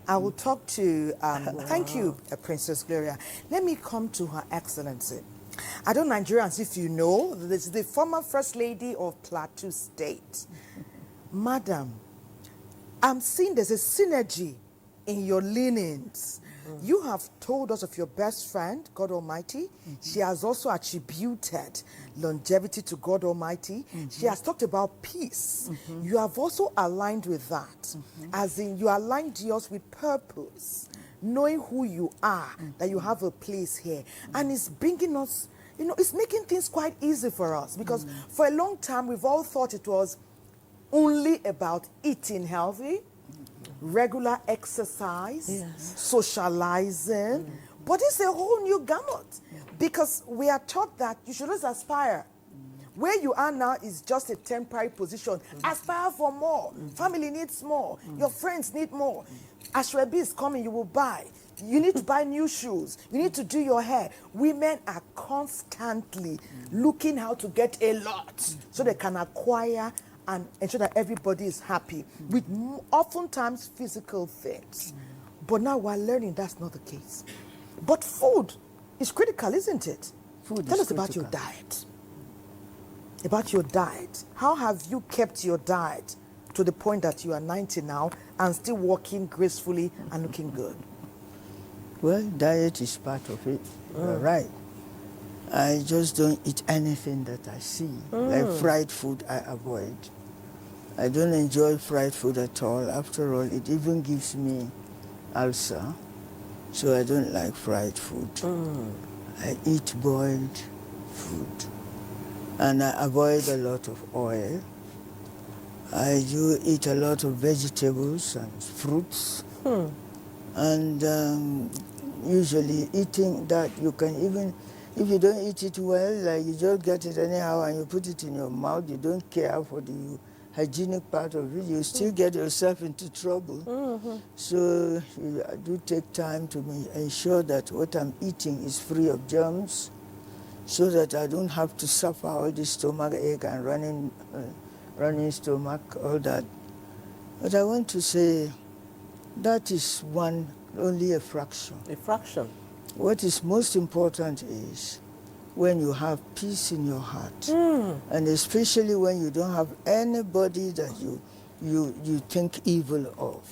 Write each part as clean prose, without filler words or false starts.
I will talk to, thank you, Princess Gloria. Let me come to Her Excellency. I don't know, Nigerians, if you know, this is the former First Lady of Plateau State. Madam, I'm seeing there's a synergy in your leanings. You have told us of your best friend, God Almighty. She has also attributed longevity to God Almighty. She has talked about peace. You have also aligned with that. As in, you aligned yours with purpose, knowing who you are, that you have a place here. And it's bringing us, you know, it's making things quite easy for us. Because for a long time, we've all thought it was only about eating healthy, regular exercise, socializing, but it's a whole new gamut because we are taught that you should always aspire. Where you are now is just a temporary position. Aspire for more. Family needs more. Your friends need more. Ashwebi is coming, you will buy. You need to buy new shoes. You need to do your hair. Women are constantly looking how to get a lot so they can acquire and ensure that everybody is happy with oftentimes physical things. But now we're learning that's not the case. But food is critical, isn't it? Tell us about your diet. About your diet. How have you kept your diet to the point that you are 90 now and still walking gracefully and looking good? Well, diet is part of it. You're right. I just don't eat anything that I see. Like fried food, I avoid. I don't enjoy fried food at all. After all, it even gives me ulcer. So I don't like fried food. I eat boiled food. And I avoid a lot of oil. I do eat a lot of vegetables and fruits. And usually eating that, you can even, if you don't eat it well, like you just get it anyhow and you put it in your mouth, you don't care for the hygienic part of it, you still get yourself into trouble. So I do take time to ensure that what I'm eating is free of germs so that I don't have to suffer all this stomach ache and running stomach, all that. But I want to say that is only a fraction. A fraction. What is most important is when you have peace in your heart, and especially when you don't have anybody that you think evil of.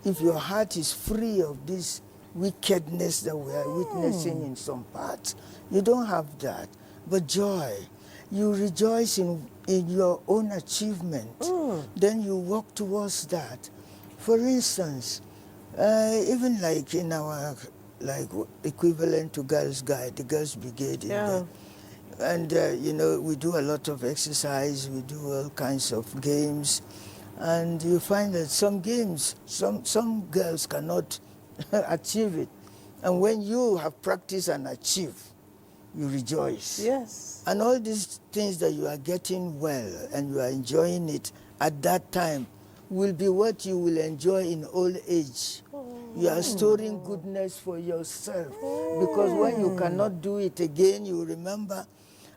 If your heart is free of this wickedness that we are witnessing in some parts, you don't have that. But joy, you rejoice in your own achievement, then you work towards that. For instance, even like in our equivalent to Girls Guide, the Girls Brigade, and you know, we do a lot of exercise, we do all kinds of games, and you find that some games, some girls cannot achieve it, and when you have practiced and achieved, you rejoice. Yes. And all these things that you are getting well and you are enjoying it at that time will be what you will enjoy in old age. You are storing goodness for yourself, because when you cannot do it again, you remember.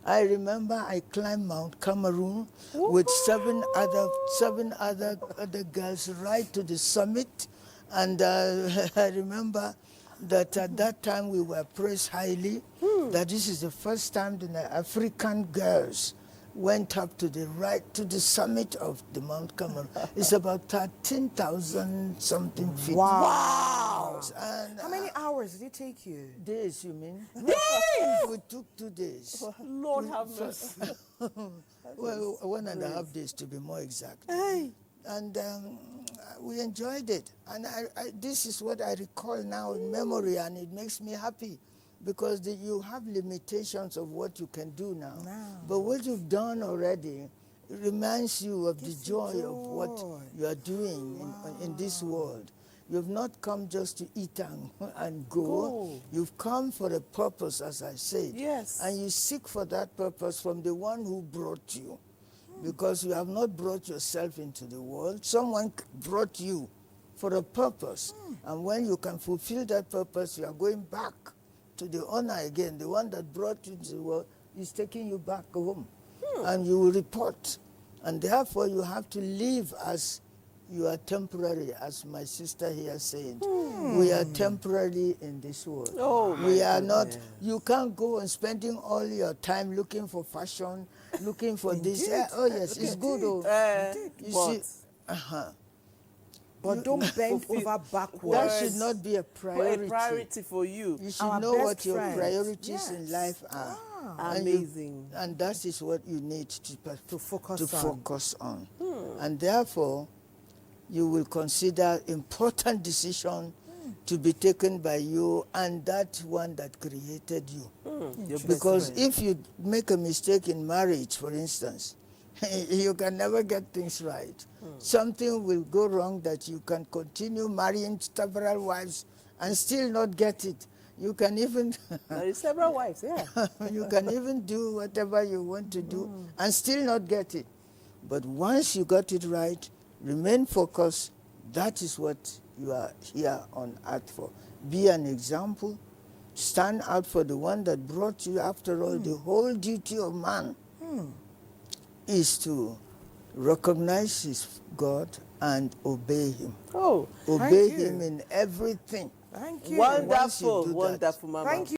I remember I climbed Mount Cameroon with seven other girls right to the summit, and I remember that at that time we were praised highly, that this is the first time the African girls went up to the summit of the Mount Cameroon. It's about 13,000 something feet. Wow. And, how many hours did it take you? Days, you mean? Days? We took 2 days. Lord have mercy. Well, 1.5 days to be more exact. Hey. And we enjoyed it. And this is what I recall now in memory, and it makes me happy. Because you have limitations of what you can do now. But what you've done already reminds you of the joy of what you are doing in this world. You've not come just to eat and go. You've come for a purpose, as I said. Yes. And you seek for that purpose from the one who brought you. Because you have not brought yourself into the world. Someone brought you for a purpose. And when you can fulfill that purpose, you are going back to the owner again. The one that brought you to the world is taking you back home. And you will report. And therefore you have to live as you are temporary, as my sister here said. We are temporarily in this world. Oh, we my are not, goodness. you can't go on spending all your time looking for fashion, looking for this. Indeed. Yeah, oh yes, it's good though. You see, But don't bend fulfill- over backwards. that should not be a priority. A priority for you. You should Our know best what your friend. priorities in Yes. life are. Ah. And you- Amazing. and that is what you need To focus on. focus on. And therefore, you will consider important decision to be taken by you and that one that created you. Your best Because friend. if you make a mistake in marriage, for instance, you can never get things right. Something will go wrong that you can continue marrying several wives and still not get it. You can even There is several wives, yeah. you can even do whatever you want to do and still not get it. But once you got it right, remain focused. That is what you are here on earth for. Be an example. Stand out for the one that brought you. After all, the whole duty of man is to recognize his God and obey him. Oh, Obey Thank you. him in everything. Thank you. Once you wonderful, do that, wonderful, Mama. Thank you.